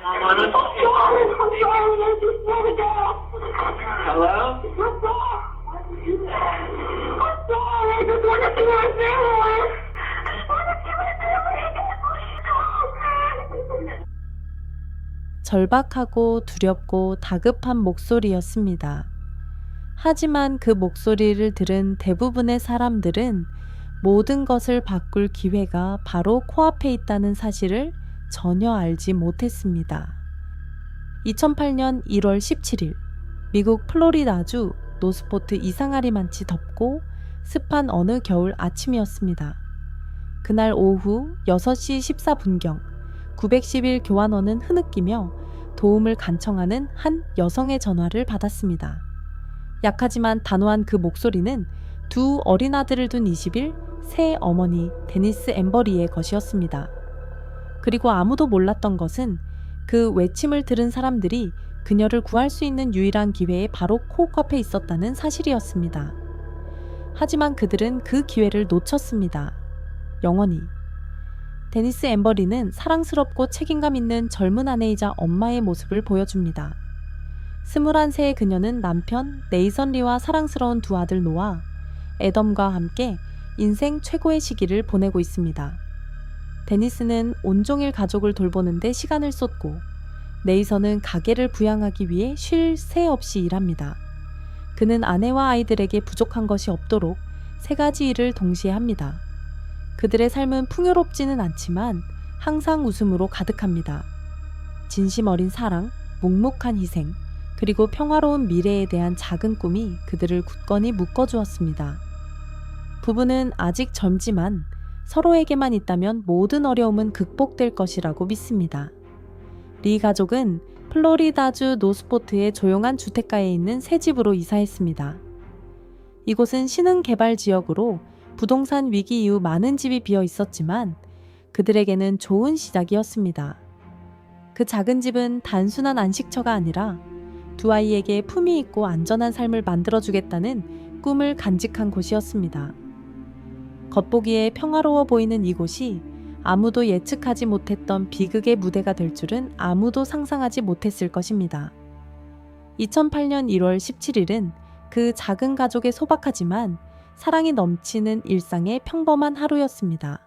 I'm sorry. I'm sorry. I just want to go. Hello? I'm sorry. I'm sorry. I just want to see my family. I just want to see my family. 절박하고 두렵고 다급한 목소리였습니다. 하지만 그 목소리를 들은 대부분의 사람들은 모든 것을 바꿀 기회가 바로 코앞에 있다는 사실을 전혀 알지 못했습니다. 2008년 1월 17일, 미국 플로리다주 노스포트 이상하리만치 덥고 습한 어느 겨울 아침이었습니다. 그날 오후 6시 14분경 911 교환원은 흐느끼며 도움을 간청하는 한 여성의 전화를 받았습니다. 약하지만 단호한 그 목소리는 두 어린 아들을 둔 20일 새 어머니 데니스 엠버리의 것이었습니다. 그리고 아무도 몰랐던 것은 그 외침을 들은 사람들이 그녀를 구할 수 있는 유일한 기회에 바로 코앞에 있었다는 사실이었습니다. 하지만 그들은 그 기회를 놓쳤습니다. 영원히. 데니스 엠버리는 사랑스럽고 책임감 있는 젊은 아내이자 엄마의 모습을 보여줍니다. 21세의 그녀는 남편 네이선 리와 사랑스러운 두 아들 노아, 애덤과 함께 인생 최고의 시기를 보내고 있습니다. 데니스는 온종일 가족을 돌보는데 시간을 쏟고 네이선은 가게를 부양하기 위해 쉴 새 없이 일합니다. 그는 아내와 아이들에게 부족한 것이 없도록 세 가지 일을 동시에 합니다. 그들의 삶은 풍요롭지는 않지만 항상 웃음으로 가득합니다. 진심 어린 사랑, 묵묵한 희생, 그리고 평화로운 미래에 대한 작은 꿈이 그들을 굳건히 묶어주었습니다. 부부는 아직 젊지만 서로에게만 있다면 모든 어려움은 극복될 것이라고 믿습니다. 리 가족은 플로리다주 노스포트의 조용한 주택가에 있는 새 집으로 이사했습니다. 이곳은 신흥 개발 지역으로 부동산 위기 이후 많은 집이 비어 있었지만 그들에게는 좋은 시작이었습니다. 그 작은 집은 단순한 안식처가 아니라 두 아이에게 품위 있고 안전한 삶을 만들어주겠다는 꿈을 간직한 곳이었습니다. 겉보기에 평화로워 보이는 이곳이 아무도 예측하지 못했던 비극의 무대가 될 줄은 아무도 상상하지 못했을 것입니다. 2008년 1월 17일은 그 작은 가족의 소박하지만 사랑이 넘치는 일상의 평범한 하루였습니다.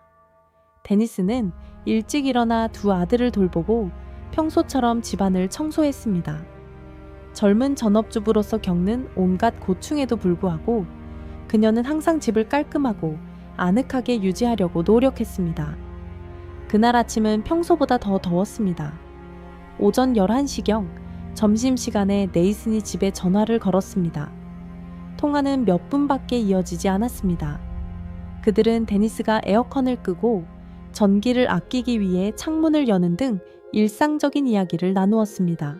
데니스는 일찍 일어나 두 아들을 돌보고 평소처럼 집안을 청소했습니다. 젊은 전업주부로서 겪는 온갖 고충에도 불구하고 그녀는 항상 집을 깔끔하고 아늑하게 유지하려고 노력했습니다. 그날 아침은 평소보다 더 더웠습니다. 오전 11시경 점심시간에 네이슨이 집에 전화를 걸었습니다. 통화는 몇 분밖에 이어지지 않았습니다. 그들은 데니스가 에어컨을 끄고 전기를 아끼기 위해 창문을 여는 등 일상적인 이야기를 나누었습니다.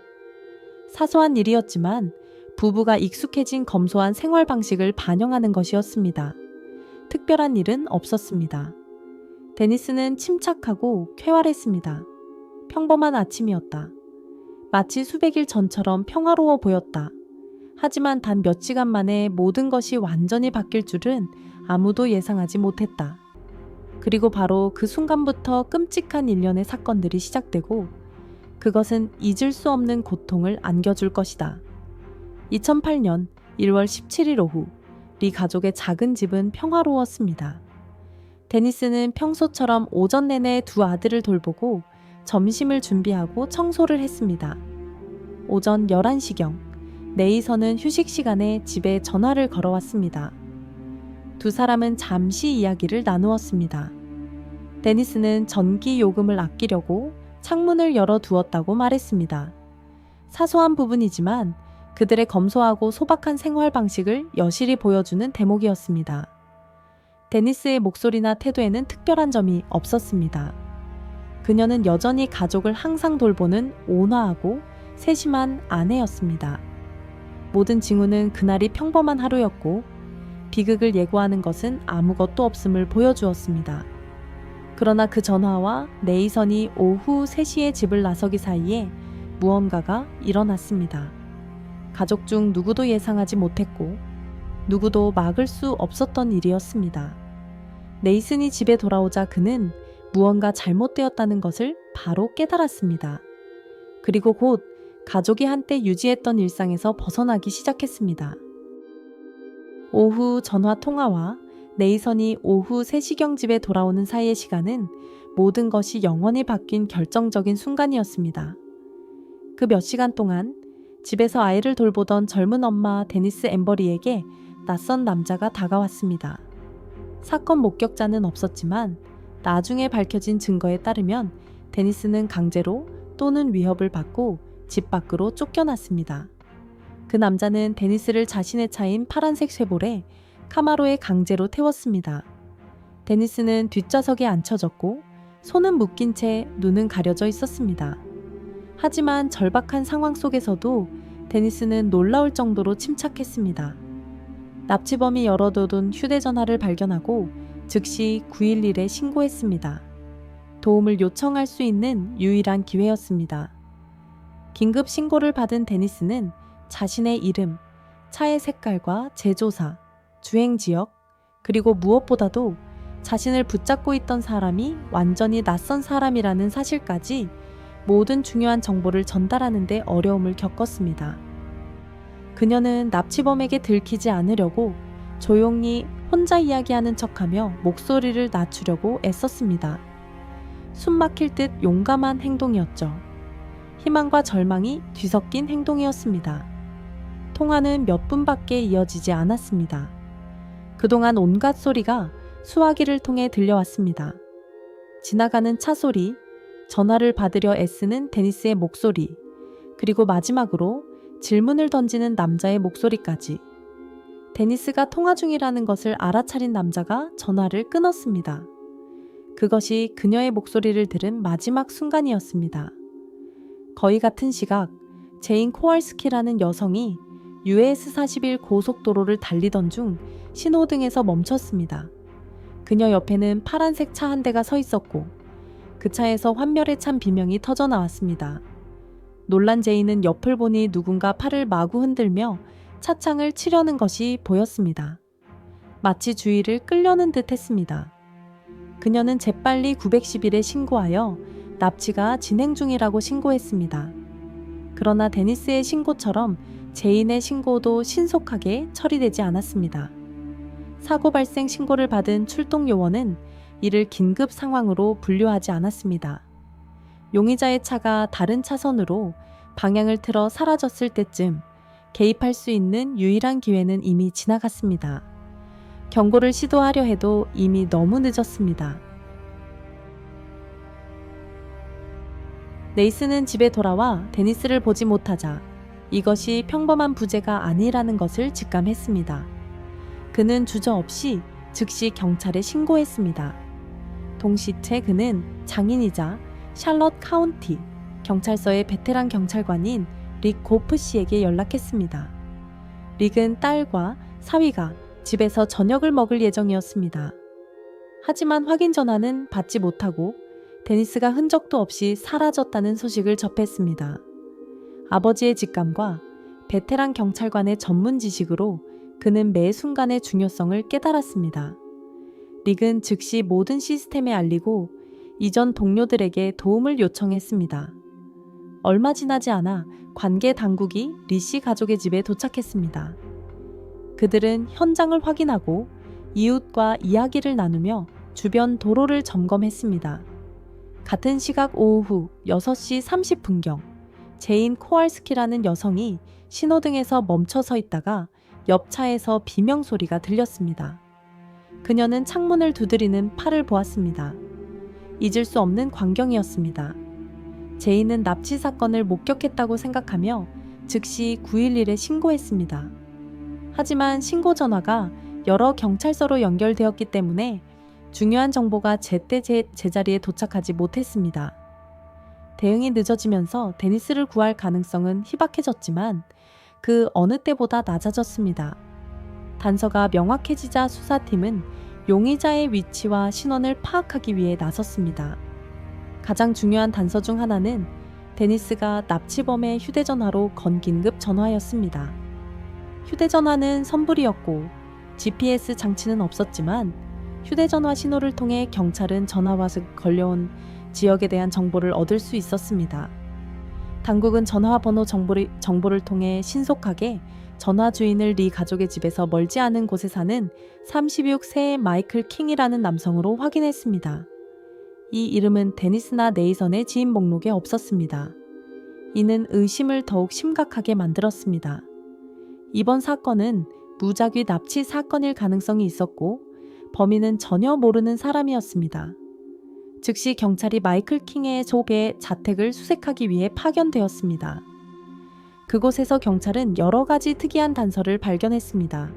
사소한 일이었지만 부부가 익숙해진 검소한 생활 방식을 반영하는 것이었습니다. 특별한 일은 없었습니다. 데니스는 침착하고 쾌활했습니다. 평범한 아침이었다. 마치 수백일 전처럼 평화로워 보였다. 하지만 단 몇 시간 만에 모든 것이 완전히 바뀔 줄은 아무도 예상하지 못했다. 그리고 바로 그 순간부터 끔찍한 일련의 사건들이 시작되고 그것은 잊을 수 없는 고통을 안겨줄 것이다. 2008년 1월 17일 오후 리 가족의 작은 집은 평화로웠습니다. 데니스는 평소처럼 오전 내내 두 아들을 돌보고 점심을 준비하고 청소를 했습니다. 오전 11시경 네이선은 휴식 시간에 집에 전화를 걸어왔습니다. 두 사람은 잠시 이야기를 나누었습니다. 데니스는 전기 요금을 아끼려고 창문을 열어두었다고 말했습니다. 사소한 부분이지만 그들의 검소하고 소박한 생활 방식을 여실히 보여주는 대목이었습니다. 데니스의 목소리나 태도에는 특별한 점이 없었습니다. 그녀는 여전히 가족을 항상 돌보는 온화하고 세심한 아내였습니다. 모든 징후는 그날이 평범한 하루였고 비극을 예고하는 것은 아무것도 없음을 보여주었습니다. 그러나 그 전화와 네이선이 오후 3시에 집을 나서기 사이에 무언가가 일어났습니다. 가족 중 누구도 예상하지 못했고 누구도 막을 수 없었던 일이었습니다. 네이슨이 집에 돌아오자 그는 무언가 잘못되었다는 것을 바로 깨달았습니다. 그리고 곧 가족이 한때 유지했던 일상에서 벗어나기 시작했습니다. 오후 전화 통화와 네이선이 오후 3시경 집에 돌아오는 사이의 시간은 모든 것이 영원히 바뀐 결정적인 순간이었습니다. 그 몇 시간 동안 집에서 아이를 돌보던 젊은 엄마 데니스 엠버리에게 낯선 남자가 다가왔습니다. 사건 목격자는 없었지만 나중에 밝혀진 증거에 따르면 데니스는 강제로 또는 위협을 받고 집 밖으로 쫓겨났습니다. 그 남자는 데니스를 자신의 차인 파란색 쉐보레 카마로에 강제로 태웠습니다. 데니스는 뒷좌석에 앉혀졌고 손은 묶인 채 눈은 가려져 있었습니다. 하지만 절박한 상황 속에서도 데니스는 놀라울 정도로 침착했습니다. 납치범이 열어둬둔 휴대전화를 발견하고 즉시 911에 신고했습니다. 도움을 요청할 수 있는 유일한 기회였습니다. 긴급 신고를 받은 데니스는 자신의 이름, 차의 색깔과 제조사, 주행 지역, 그리고 무엇보다도 자신을 붙잡고 있던 사람이 완전히 낯선 사람이라는 사실까지 모든 중요한 정보를 전달하는 데 어려움을 겪었습니다. 그녀는 납치범에게 들키지 않으려고 조용히 혼자 이야기하는 척하며 목소리를 낮추려고 애썼습니다. 숨막힐 듯 용감한 행동이었죠. 희망과 절망이 뒤섞인 행동이었습니다. 통화는 몇 분밖에 이어지지 않았습니다. 그동안 온갖 소리가 수화기를 통해 들려왔습니다. 지나가는 차 소리, 전화를 받으려 애쓰는 데니스의 목소리, 그리고 마지막으로 질문을 던지는 남자의 목소리까지. 데니스가 통화 중이라는 것을 알아차린 남자가 전화를 끊었습니다. 그것이 그녀의 목소리를 들은 마지막 순간이었습니다. 거의 같은 시각, 제인 코왈스키라는 여성이 US 41 고속도로를 달리던 중 신호등에서 멈췄습니다. 그녀 옆에는 파란색 차 한 대가 서 있었고 그 차에서 환멸에 찬 비명이 터져 나왔습니다. 놀란 제인은 옆을 보니 누군가 팔을 마구 흔들며 차창을 치려는 것이 보였습니다. 마치 주의를 끌려는 듯 했습니다. 그녀는 재빨리 911에 신고하여 납치가 진행 중이라고 신고했습니다. 그러나 데니스의 신고처럼 제인의 신고도 신속하게 처리되지 않았습니다. 사고 발생 신고를 받은 출동 요원은 이를 긴급 상황으로 분류하지 않았습니다. 용의자의 차가 다른 차선으로 방향을 틀어 사라졌을 때쯤 개입할 수 있는 유일한 기회는 이미 지나갔습니다. 경고를 시도하려 해도 이미 너무 늦었습니다. 네이슨은 집에 돌아와 데니스를 보지 못하자 이것이 평범한 부재가 아니라는 것을 직감했습니다. 그는 주저없이 즉시 경찰에 신고했습니다. 동시에 그는 장인이자 샬럿 카운티 경찰서의 베테랑 경찰관인 릭 고프 씨에게 연락했습니다. 릭은 딸과 사위가 집에서 저녁을 먹을 예정이었습니다. 하지만 확인 전화는 받지 못하고 데니스가 흔적도 없이 사라졌다는 소식을 접했습니다. 아버지의 직감과 베테랑 경찰관의 전문 지식으로 그는 매 순간의 중요성을 깨달았습니다. 릭은 즉시 모든 시스템에 알리고 이전 동료들에게 도움을 요청했습니다. 얼마 지나지 않아 관계 당국이 리 씨 가족의 집에 도착했습니다. 그들은 현장을 확인하고 이웃과 이야기를 나누며 주변 도로를 점검했습니다. 같은 시각 오후 6시 30분경 제인 코왈스키라는 여성이 신호등에서 멈춰 서 있다가 옆 차에서 비명 소리가 들렸습니다. 그녀는 창문을 두드리는 팔을 보았습니다. 잊을 수 없는 광경이었습니다. 제인은 납치 사건을 목격했다고 생각하며 즉시 911에 신고했습니다. 하지만 신고 전화가 여러 경찰서로 연결되었기 때문에 중요한 정보가 제때 제자리에 도착하지 못했습니다. 대응이 늦어지면서 데니스를 구할 가능성은 희박해졌지만 그 어느 때보다 낮아졌습니다. 단서가 명확해지자 수사팀은 용의자의 위치와 신원을 파악하기 위해 나섰습니다. 가장 중요한 단서 중 하나는 데니스가 납치범의 휴대전화로 건 긴급 전화였습니다. 휴대전화는 선불이었고 GPS 장치는 없었지만 휴대전화 신호를 통해 경찰은 전화와 걸려온 지역에 대한 정보를 얻을 수 있었습니다. 당국은 전화번호 정보를 통해 신속하게 전화 주인을 리 가족의 집에서 멀지 않은 곳에 사는 36세의 마이클 킹이라는 남성으로 확인했습니다. 이 이름은 데니스나 네이선의 지인 목록에 없었습니다. 이는 의심을 더욱 심각하게 만들었습니다. 이번 사건은 무작위 납치 사건일 가능성이 있었고 범인은 전혀 모르는 사람이었습니다. 즉시 경찰이 마이클 킹의 속의 자택을 수색하기 위해 파견되었습니다. 그곳에서 경찰은 여러 가지 특이한 단서를 발견했습니다.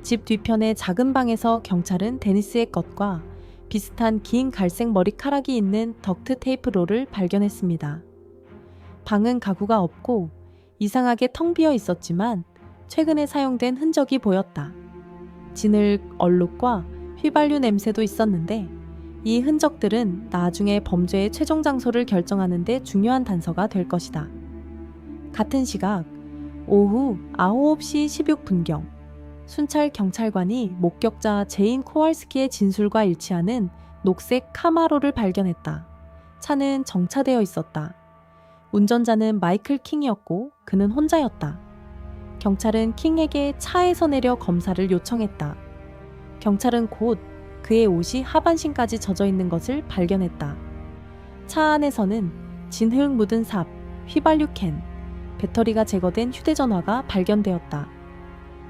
집 뒤편의 작은 방에서 경찰은 데니스의 것과 비슷한 긴 갈색 머리카락이 있는 덕트 테이프롤을 발견했습니다. 방은 가구가 없고 이상하게 텅 비어 있었지만 최근에 사용된 흔적이 보였다. 진흙, 얼룩과 휘발유 냄새도 있었는데 이 흔적들은 나중에 범죄의 최종 장소를 결정하는 데 중요한 단서가 될 것이다. 같은 시각 오후 9시 16분경 순찰 경찰관이 목격자 제인 코왈스키의 진술과 일치하는 녹색 카마로를 발견했다. 차는 정차되어 있었다. 운전자는 마이클 킹이었고 그는 혼자였다. 경찰은 킹에게 차에서 내려 검사를 요청했다. 경찰은 곧 그의 옷이 하반신까지 젖어 있는 것을 발견했다. 차 안에서는 진흙 묻은 삽, 휘발유 캔, 배터리가 제거된 휴대전화가 발견되었다.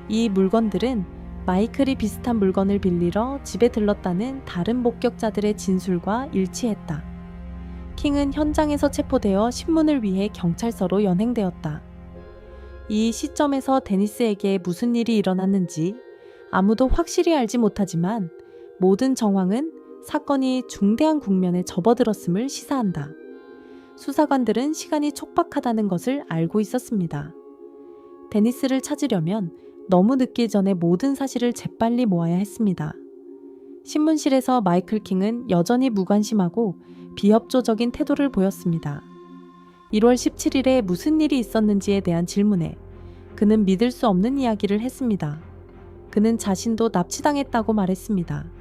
이 물건들은 마이클이 비슷한 물건을 빌리러 집에 들렀다는 다른 목격자들의 진술과 일치했다. 킹은 현장에서 체포되어 신문을 위해 경찰서로 연행되었다. 이 시점에서 데니스에게 무슨 일이 일어났는지 아무도 확실히 알지 못하지만 모든 정황은 사건이 중대한 국면에 접어들었음을 시사한다. 수사관들은 시간이 촉박하다는 것을 알고 있었습니다. 데니스를 찾으려면 너무 늦기 전에 모든 사실을 재빨리 모아야 했습니다. 신문실에서 마이클 킹은 여전히 무관심하고 비협조적인 태도를 보였습니다. 1월 17일에 무슨 일이 있었는지에 대한 질문에 그는 믿을 수 없는 이야기를 했습니다. 그는 자신도 납치당했다고 말했습니다.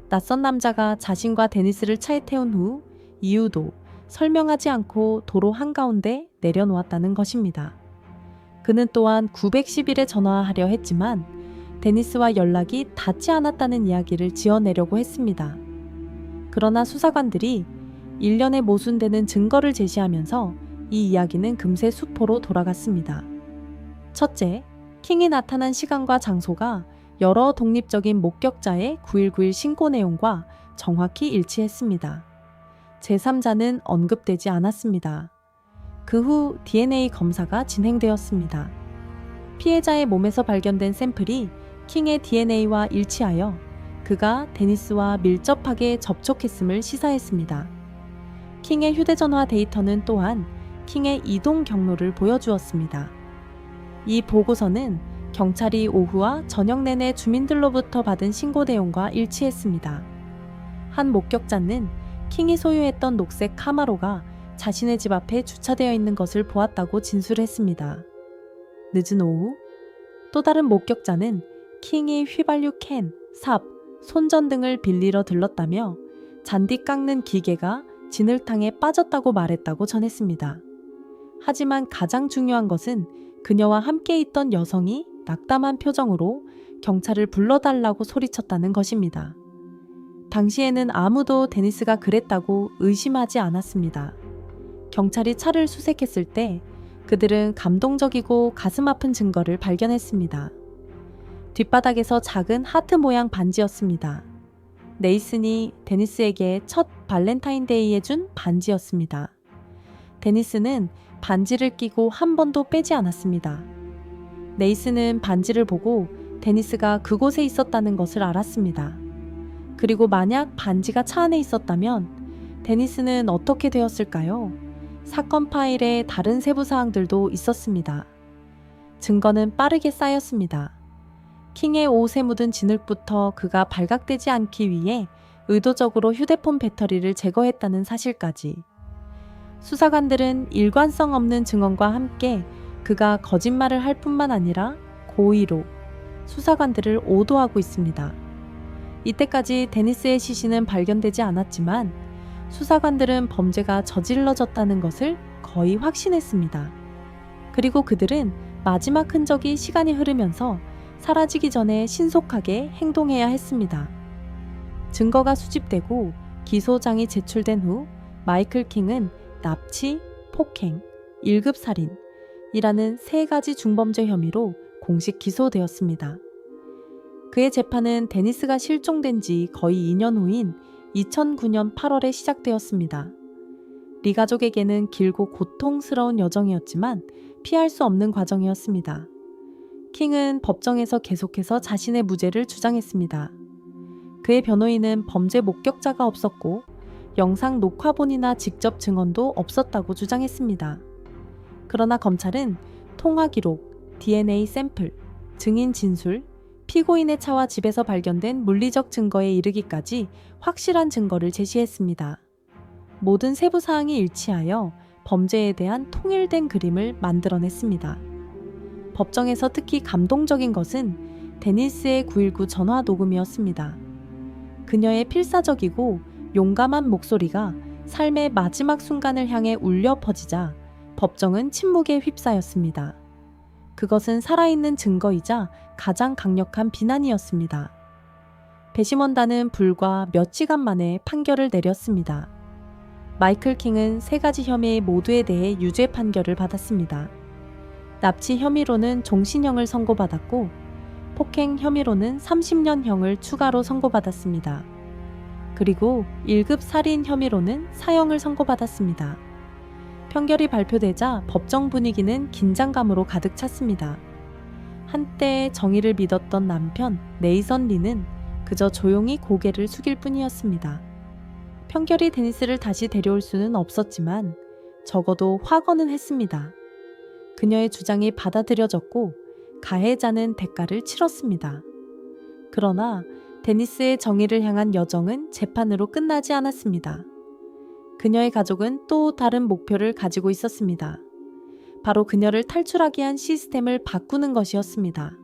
낯선 남자가 자신과 데니스를 차에 태운 후 이유도 설명하지 않고 도로 한가운데 내려놓았다는 것입니다. 그는 또한 911에 전화하려 했지만 데니스와 연락이 닿지 않았다는 이야기를 지어내려고 했습니다. 그러나 수사관들이 일련의 모순되는 증거를 제시하면서 이 이야기는 금세 수포로 돌아갔습니다. 첫째, 킹이 나타난 시간과 장소가 여러 독립적인 목격자의 9.19 신고 내용과 정확히 일치했습니다. 제3자는 언급되지 않았습니다. 그 후 DNA 검사가 진행되었습니다. 피해자의 몸에서 발견된 샘플이 킹의 DNA와 일치하여 그가 데니스와 밀접하게 접촉했음을 시사했습니다. 킹의 휴대전화 데이터는 또한 킹의 이동 경로를 보여주었습니다. 이 보고서는 경찰이 오후와 저녁 내내 주민들로부터 받은 신고 내용과 일치했습니다. 한 목격자는 킹이 소유했던 녹색 카마로가 자신의 집 앞에 주차되어 있는 것을 보았다고 진술했습니다. 늦은 오후, 또 다른 목격자는 킹이 휘발유 캔, 삽, 손전 등을 빌리러 들렀다며 잔디 깎는 기계가 진흙탕에 빠졌다고 말했다고 전했습니다. 하지만 가장 중요한 것은 그녀와 함께 있던 여성이 낙담한 표정으로 경찰을 불러달라고 소리쳤다는 것입니다. 당시에는 아무도 데니스가 그랬다고 의심하지 않았습니다. 경찰이 차를 수색했을 때 그들은 감동적이고 가슴 아픈 증거를 발견했습니다. 뒷바닥에서 작은 하트 모양 반지였습니다. 네이슨이 데니스에게 첫 발렌타인데이에 준 반지였습니다. 데니스는 반지를 끼고 한 번도 빼지 않았습니다. 네이슨은 반지를 보고 데니스가 그곳에 있었다는 것을 알았습니다. 그리고 만약 반지가 차 안에 있었다면 데니스는 어떻게 되었을까요? 사건 파일에 다른 세부 사항들도 있었습니다. 증거는 빠르게 쌓였습니다. 킹의 옷에 묻은 진흙부터 그가 발각되지 않기 위해 의도적으로 휴대폰 배터리를 제거했다는 사실까지. 수사관들은 일관성 없는 증언과 함께 그가 거짓말을 할 뿐만 아니라 고의로 수사관들을 오도하고 있습니다. 이때까지 데니스의 시신은 발견되지 않았지만 수사관들은 범죄가 저질러졌다는 것을 거의 확신했습니다. 그리고 그들은 마지막 흔적이 시간이 흐르면서 사라지기 전에 신속하게 행동해야 했습니다. 증거가 수집되고 기소장이 제출된 후 마이클 킹은 납치, 폭행, 1급 살인이라는 3가지 중범죄 혐의로 공식 기소되었습니다. 그의 재판은 데니스가 실종된 지 거의 2년 후인 2009년 8월에 시작되었습니다. 리 가족에게는 길고 고통스러운 여정이었지만 피할 수 없는 과정이었습니다. 킹은 법정에서 계속해서 자신의 무죄를 주장했습니다. 그의 변호인은 범죄 목격자가 없었고 영상 녹화본이나 직접 증언도 없었다고 주장했습니다. 그러나 검찰은 통화 기록, DNA 샘플, 증인 진술, 피고인의 차와 집에서 발견된 물리적 증거에 이르기까지 확실한 증거를 제시했습니다. 모든 세부 사항이 일치하여 범죄에 대한 통일된 그림을 만들어냈습니다. 법정에서 특히 감동적인 것은 데니스의 919 전화 녹음이었습니다. 그녀의 필사적이고 용감한 목소리가 삶의 마지막 순간을 향해 울려 퍼지자 법정은 침묵에 휩싸였습니다. 그것은 살아있는 증거이자 가장 강력한 비난이었습니다. 배심원단은 불과 몇 시간 만에 판결을 내렸습니다. 마이클 킹은 3가지 혐의 모두에 대해 유죄 판결을 받았습니다. 납치 혐의로는 종신형을 선고받았고 폭행 혐의로는 30년형을 추가로 선고받았습니다. 그리고 1급 살인 혐의로는 사형을 선고받았습니다. 판결이 발표되자 법정 분위기는 긴장감으로 가득 찼습니다. 한때 정의를 믿었던 남편 네이선 리는 그저 조용히 고개를 숙일 뿐이었습니다. 판결이 데니스를 다시 데려올 수는 없었지만 적어도 확언은 했습니다. 그녀의 주장이 받아들여졌고 가해자는 대가를 치렀습니다. 그러나 데니스의 정의를 향한 여정은 재판으로 끝나지 않았습니다. 그녀의 가족은 또 다른 목표를 가지고 있었습니다. 바로 그녀를 탈출하게 한 시스템을 바꾸는 것이었습니다.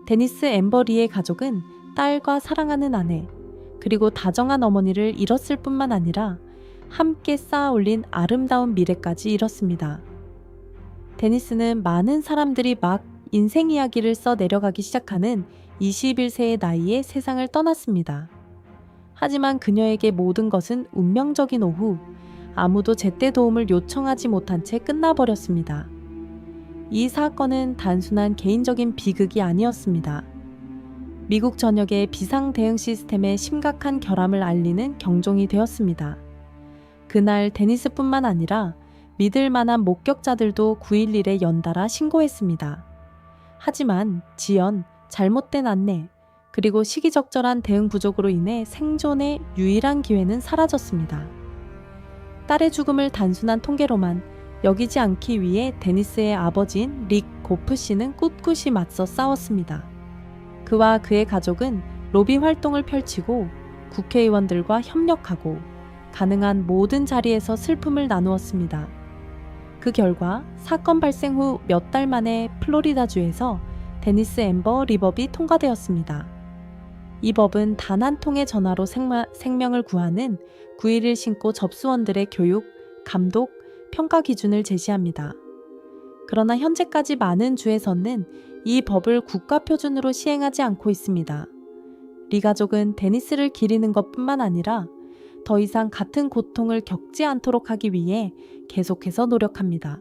데니스 앰버 리의 가족은 딸과 사랑하는 아내, 그리고 다정한 어머니를 잃었을 뿐만 아니라 함께 쌓아 올린 아름다운 미래까지 잃었습니다. 데니스는 많은 사람들이 막 인생 이야기를 써 내려가기 시작하는 21세의 나이에 세상을 떠났습니다. 하지만 그녀에게 모든 것은 운명적인 오후, 아무도 제때 도움을 요청하지 못한 채 끝나버렸습니다. 이 사건은 단순한 개인적인 비극이 아니었습니다. 미국 전역의 비상 대응 시스템의 심각한 결함을 알리는 경종이 되었습니다. 그날 데니스뿐만 아니라 믿을 만한 목격자들도 911에 연달아 신고했습니다. 하지만 지연, 잘못된 안내, 그리고 시기적절한 대응 부족으로 인해 생존의 유일한 기회는 사라졌습니다. 딸의 죽음을 단순한 통계로만 여기지 않기 위해 데니스의 아버지인 릭 고프 씨는 꿋꿋이 맞서 싸웠습니다. 그와 그의 가족은 로비 활동을 펼치고 국회의원들과 협력하고 가능한 모든 자리에서 슬픔을 나누었습니다. 그 결과 사건 발생 후 몇 달 만에 플로리다주에서 데니스 앰버 리법이 통과되었습니다. 이 법은 단 한 통의 전화로 생명을 구하는 911 신고 접수원들의 교육, 감독, 평가 기준을 제시합니다. 그러나 현재까지 많은 주에서는 이 법을 국가 표준으로 시행하지 않고 있습니다. 리 가족은 데니스를 기리는 것뿐만 아니라 더 이상 같은 고통을 겪지 않도록 하기 위해 계속해서 노력합니다.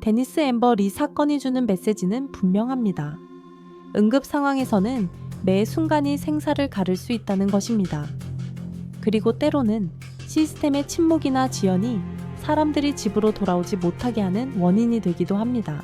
데니스 앰버 리 사건이 주는 메시지는 분명합니다. 응급 상황에서는 매 순간이 생사를 가를 수 있다는 것입니다. 그리고 때로는 시스템의 침묵이나 지연이 사람들이 집으로 돌아오지 못하게 하는 원인이 되기도 합니다.